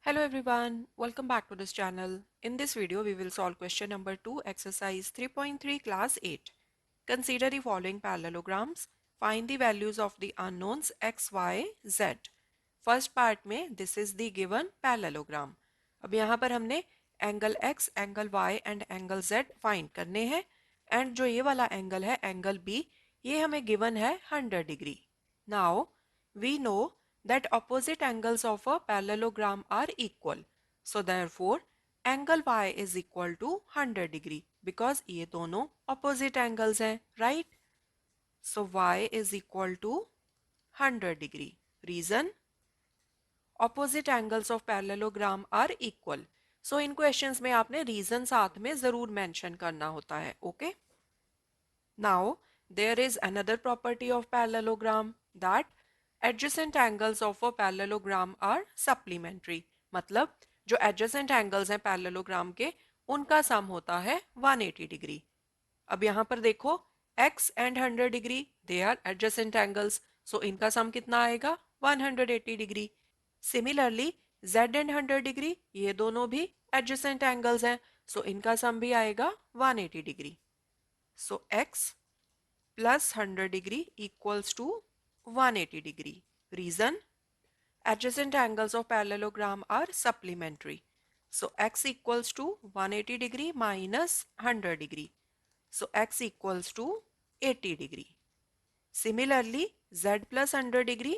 Hello everyone, welcome back to this channel. In this video, we will solve question number 2, exercise 3.3, class 8. Consider the following parallelograms. Find the values of the unknowns x, y, z. First part में this is the given parallelogram. अब यहाँ पर हमने angle x, angle y and angle z find करने हैं and जो ये वाला एंगल है एंगल b ये हमें गिवन है 100 degree. Now we know that opposite angles of a parallelogram are equal. So therefore angle y is equal to 100 degree because ये दोनों opposite angles हैं, right? So y is equal to 100 degree. Reason? Opposite angles of parallelogram are equal. So in questions में आपने reason साथ में जरूर mention करना होता है, okay? Now there is another property of parallelogram that adjacent angles of a parallelogram are supplementary. मतलब जो adjacent angles हैं parallelogram के उनका सम होता है 180 डिग्री. अब यहाँ पर देखो x and 100 degree they are adjacent angles, so इनका सम कितना आएगा 180 degree. Similarly z and 100 degree ये दोनों भी adjacent angles हैं, so इनका सम भी आएगा 180 degree. So x plus 100 degree equals to 180 degree. Reason? Adjacent angles of parallelogram are supplementary. So x equals to 180 degree minus 100 degree. So x equals to 80 degree. Similarly, z plus 100 degree,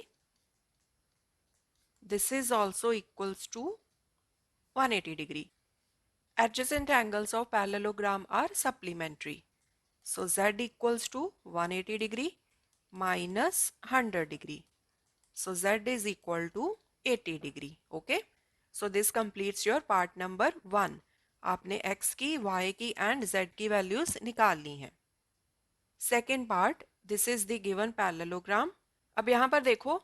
this is also equals to 180 degree. Adjacent angles of parallelogram are supplementary. So z equals to 180 degree minus 100 degree. So z is equal to 80 degree. Okay. So this completes your part number 1. आपने x की, y की and z की values निकाल ली हैं. Second part, this is the given parallelogram. अब यहाँ पर देखो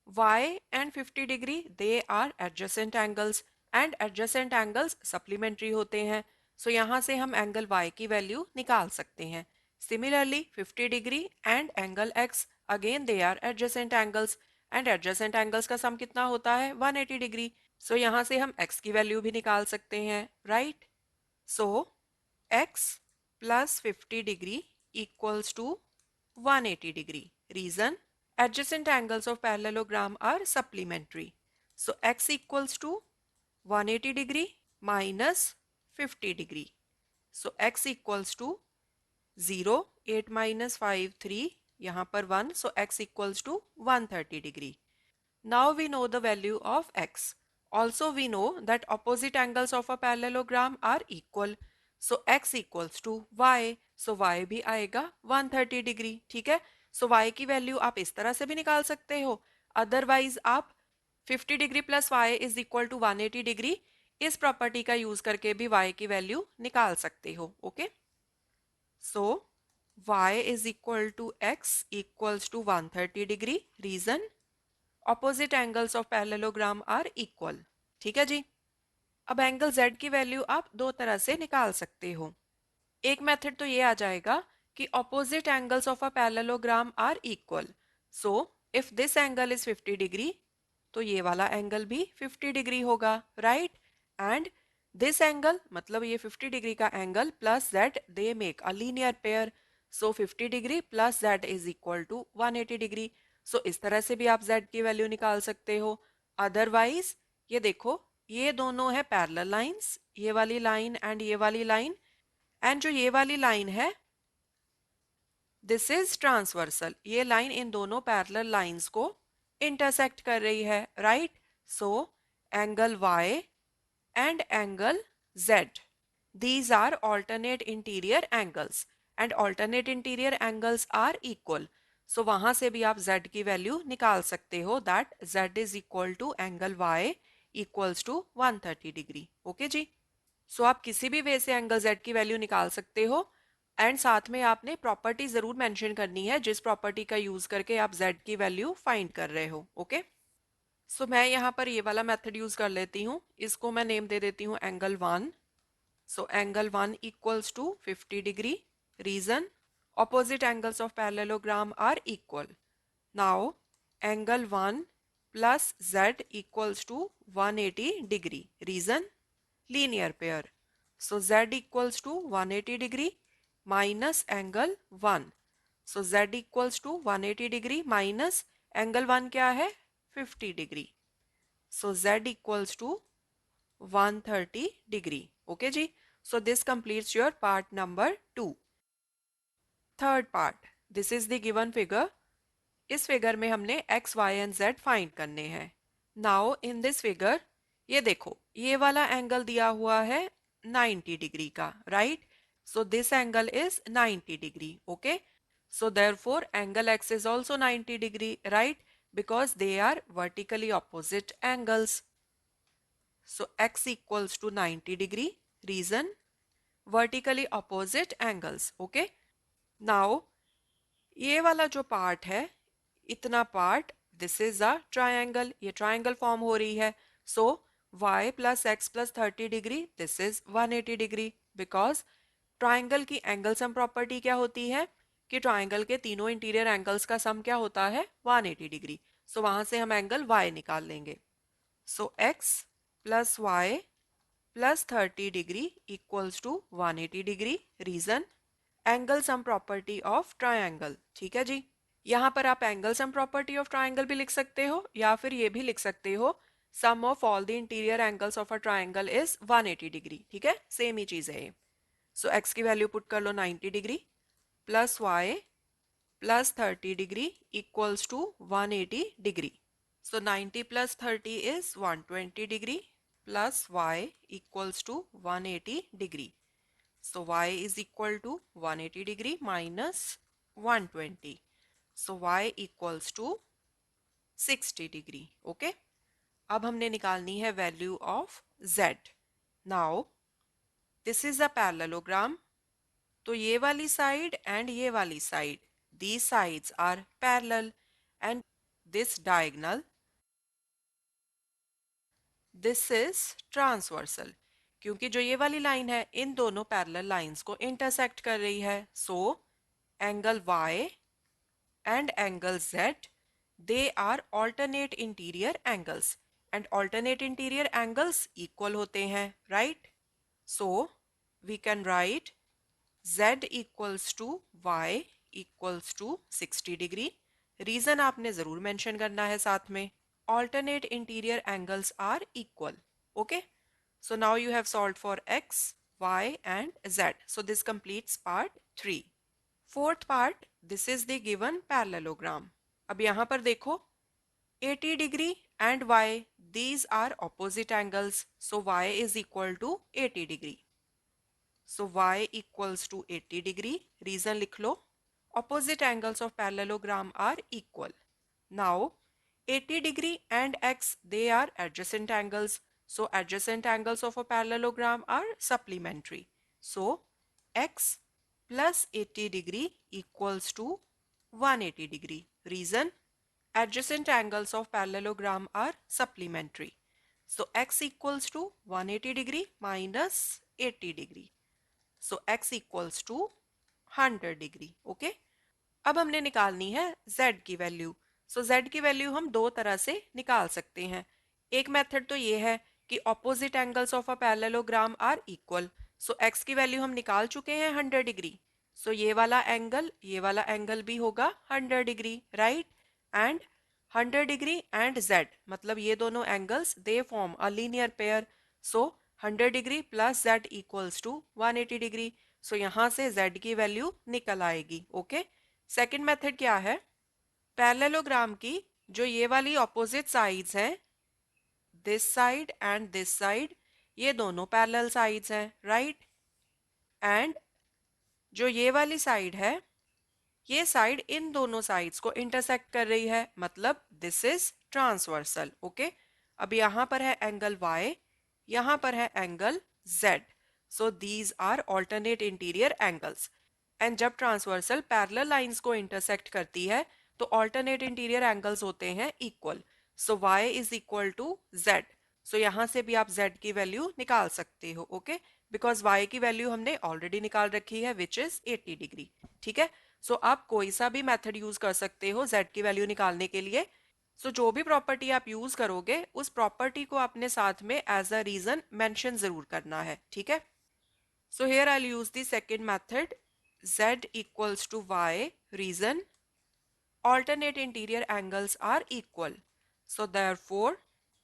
y and 50 degree they are adjacent angles and adjacent angles supplementary होते हैं. So यहाँ से हम angle y की value निकाल सकते हैं. Similarly 50 degree and angle x again they are adjacent angles and adjacent angles का सम कितना होता है 180 डिग्री. So यहाँ से हम x की वैल्यू भी निकाल सकते हैं, right? So x plus 50 degree equals to 180 degree. Reason? Adjacent angles of parallelogram are supplementary. So x equals to 180 degree minus 50 degree. So x equals to 0, 8 minus 5, 3, यहाँ पर 1, so x equals to 130 degree. Now we know the value of x. Also we know that opposite angles of a parallelogram are equal. So x equals to y. So y भी आएगा 130 degree. ठीक है. So y की value आप इस तरह से भी निकाल सकते हो. अदरवाइज आप 50 degree plus y is equal to 180 degree इस प्रॉपर्टी का यूज करके भी y की वैल्यू निकाल सकते हो. Okay. So y is equal to x equals to 130 degree. Reason? Opposite angles of parallelogram are equal. ठीक है जी. अब एंगल z की वैल्यू आप दो तरह से निकाल सकते हो. एक मेथड तो ये आ जाएगा कि opposite angles of a parallelogram are equal. So if this angle is 50 degree तो ये वाला एंगल भी 50 डिग्री होगा, राइट? एंड दिस एंगल मतलब ये 50 डिग्री का angle plus z they make a linear pair. So 50 degree plus z is equal to 180 degree. So इस तरह से भी आप z की वैल्यू निकाल सकते हो. अदरवाइज ये देखो ये दोनों है पैरेलल लाइंस, ये वाली लाइन एंड ये वाली लाइन, एंड जो ये वाली लाइन है दिस इज ट्रांसवर्सल. ये लाइन इन दोनों पैरेलल लाइंस को इंटरसेक्ट कर रही है, right? So angle y and angle z, these are alternate interior angles and alternate interior angles are equal. So वहां से भी आप z की वैल्यू निकाल सकते हो, that z is equal to angle y equals to 130 degree. Okay जी. So आप किसी भी वे से एंगल z की वैल्यू निकाल सकते हो एंड साथ में आपने प्रॉपर्टी जरूर मेंशन करनी है जिस प्रॉपर्टी का यूज करके आप z की वैल्यू फाइंड कर रहे हो. ओके. सो मैं यहाँ पर ये वाला मेथड यूज कर लेती हूँ. इसको मैं नेम दे देती हूँ angle 1. So angle 1 equals to 50 degree. Reason? opposite angles of parallelogram are equal. Now angle 1 plus z equals to 180 degree. Reason? Linear pair. So z equals to 180 degree minus angle 1. So z equals to 180 degree minus angle 1 क्या है? 50 degree. So z equals to 130 degree. Okay ji. So this completes your part number 2. Third part. This is the given figure. इस figure में हमने x, y and z find करने हैं. Now in this figure ये देखो, ये वाला एंगल दिया हुआ है 90 डिग्री का, right? So this angle is 90 degree. Okay, so therefore angle x is also 90 degree, right? Because they are vertically opposite angles. So x equals to 90 degree. Reason? Vertically opposite angles. Okay, now ये वाला जो part है, इतना part, this is a triangle. ये triangle form हो रही है. So y plus x plus 30 degree, this is 180 degree. Because triangle की एंगल सम प्रॉपर्टी क्या होती है कि ट्रायंगल के तीनों इंटीरियर एंगल्स का सम क्या होता है? 180 डिग्री. सो वहां से हम एंगल y निकाल लेंगे. So x plus y plus 30 degree equals to 180 degree. Reason? Angle sum property of triangle. ठीक है जी. यहाँ पर आप angle sum property of triangle भी लिख सकते हो, या फिर ये भी लिख सकते हो sum of all the interior angles of a triangle is 180 degree. ठीक है, सेम ही चीज है ये. सो एक्स की वैल्यू पुट कर लो 90 degree plus y plus 30 degree equals to 180 degree. So 90 plus 30 is 120 degree plus y equals to 180 degree. So y is equal to 180 degree minus 120. So y equals to 60 degree. Okay. अब हमने निकालनी है value of z. Now this is a parallelogram. तो ये वाली side and ये वाली side, these sides are parallel and this diagonal, this is transversal. क्योंकि जो ये वाली लाइन है इन दोनों पैरेलल लाइंस को इंटरसेक्ट कर रही है. So angle y and angle z, they are alternate interior angles and alternate interior angles equal होते हैं, right? So we can write z equals to y equals to 60 degree. Reason आपने जरूर mention करना है साथ में. alternate interior angles are equal. Okay, so now you have solved for x, y and z. So this completes part 3. Fourth part, this is the given parallelogram. अब यहाँ पर देखो 80 degree and y, these are opposite angles. So y is equal to 80 degree. So y equals to 80 degree. Reason लिख लो. Opposite angles of parallelogram are equal. Now 80 degree and x, they are adjacent angles. So adjacent angles of a parallelogram are supplementary. So x plus 80 degree equals to 180 degree. Reason? Adjacent angles of parallelogram are supplementary. So x equals to 180 degree minus 80 degree. So x equals to 100 degree. Okay. अब हमने निकालनी है z की value. सो z की value हम दो तरह से निकाल सकते हैं. एक मेथड तो ये है कि opposite angles of a parallelogram are equal. So x की वैल्यू हम निकाल चुके हैं 100 डिग्री. सो ये वाला एंगल भी होगा 100 degree, right? And 100 degree and z, मतलब ये दोनों angles they form a linear pair. So 100 degree plus z equals to 180 degree. So यहाँ से z की वैल्यू निकल आएगी. ओके. सेकेंड मेथड क्या है? पैरेललोग्राम की जो ये वाली ऑपोजिट साइड्स हैं, this side and this side, ये दोनों पैरेलल साइड्स हैं, राइट? एंड जो ये वाली साइड है, ये साइड इन दोनों साइड्स को इंटरसेक्ट कर रही है, मतलब दिस इज ट्रांसवर्सल. ओके. अब यहाँ पर है एंगल y, यहाँ पर है angle z. So these are alternate interior angles. And जब ट्रांसवर्सल पैरेलल लाइंस को इंटरसेक्ट करती है तो ऑल्टरनेट इंटीरियर एंगल्स होते हैं equal. So y is equal to z. So यहाँ से भी आप z की वैल्यू निकाल सकते हो. ओके, बिकॉज y की वैल्यू हमने ऑलरेडी निकाल रखी है विच इज 80 डिग्री. ठीक है. सो आप कोई सा भी मेथड यूज कर सकते हो z की वैल्यू निकालने के लिए. सो जो भी प्रॉपर्टी आप यूज करोगे उस प्रॉपर्टी को अपने साथ में एज अ रीजन मेंशन जरूर करना है, ठीक है। So here I use the second method, z equals to y, reason alternate interior angles are equal, so therefore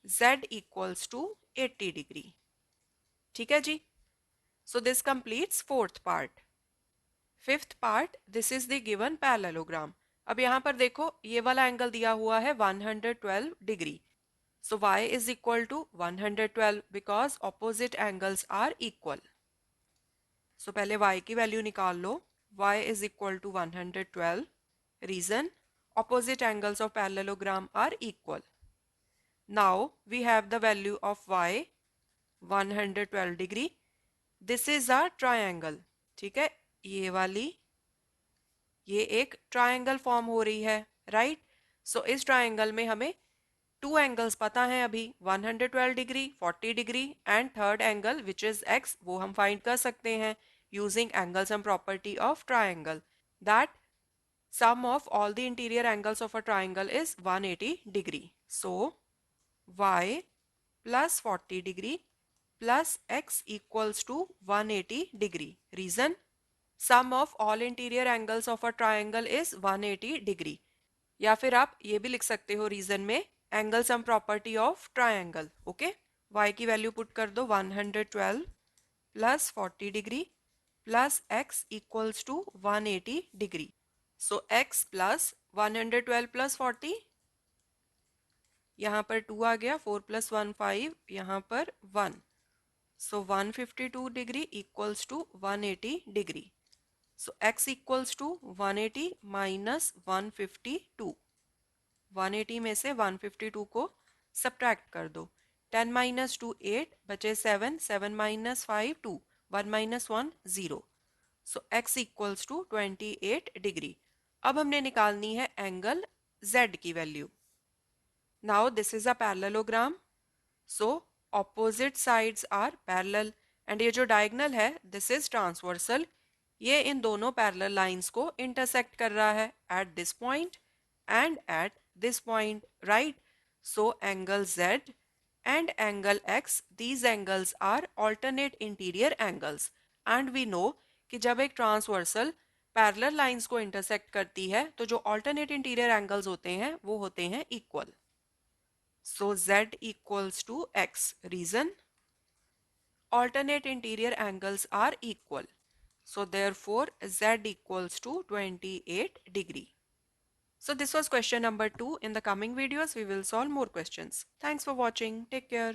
z equals to 80 degree, ठीक है जी। So this completes fourth part. Fifth part, this is the given parallelogram. अब यहाँ पर देखो ये वाला angle दिया हुआ है 112 degree, so y is equal to 112 because opposite angles are equal. So पहले y की वैल्यू निकाल लो, y is equal to 112, reason opposite angles of parallelogram are equal. Now we have the value of y 112 degree. This is a triangle, ठीक है। ये वाली ये एक triangle form हो रही है, राइट। सो इस ट्रायंगल में हमें टू एंगल्स पता है अभी, 112 degree, 40 degree and third angle which is x, वो हम फाइंड कर सकते हैं using angle sum property of triangle, that sum of all the interior angles of a triangle is 180 degree. So y plus 40 degree plus x equals to 180 degree. Reason, sum of all interior angles of a triangle is 180 degree. या फिर आप ये भी लिख सकते हो reason में angle sum property of triangle, okay. y की वैल्यू पुट कर दो 112 plus 40 degree plus x equals to 180 degree. So x plus 112 plus 40, यहाँ पर 2 आ गया, 4 प्लस 1 5, यहाँ पर 1, so 152 degree equals to 180 degree. So x equals to 180 minus 152, 180 में से 152 को सब्ट्रैक्ट कर दो, 10 माइनस 2 8, बचे 7, 7 minus 5 2, 1 minus 1 0, so x equals to 28 degree. अब हमने निकालनी है एंगल z की value. Now this is a parallelogram, so opposite sides are parallel and ये जो डायगोनल है दिस इज ट्रांसवर्सल, ये इन दोनों पैरेलल लाइंस को इंटरसेक्ट कर रहा है at this point and at this point, right? So angle Z and angle X, these angles are alternate interior angles and we know कि जब एक ट्रांसवर्सल पैरेलल लाइंस को इंटरसेक्ट करती है तो जो alternate interior angles होते हैं वो होते हैं equal. So Z equals to X, reason alternate interior angles are equal, so therefore Z equals to 28 degree. So this was question number 2. In the coming videos, we will solve more questions. Thanks for watching. Take care.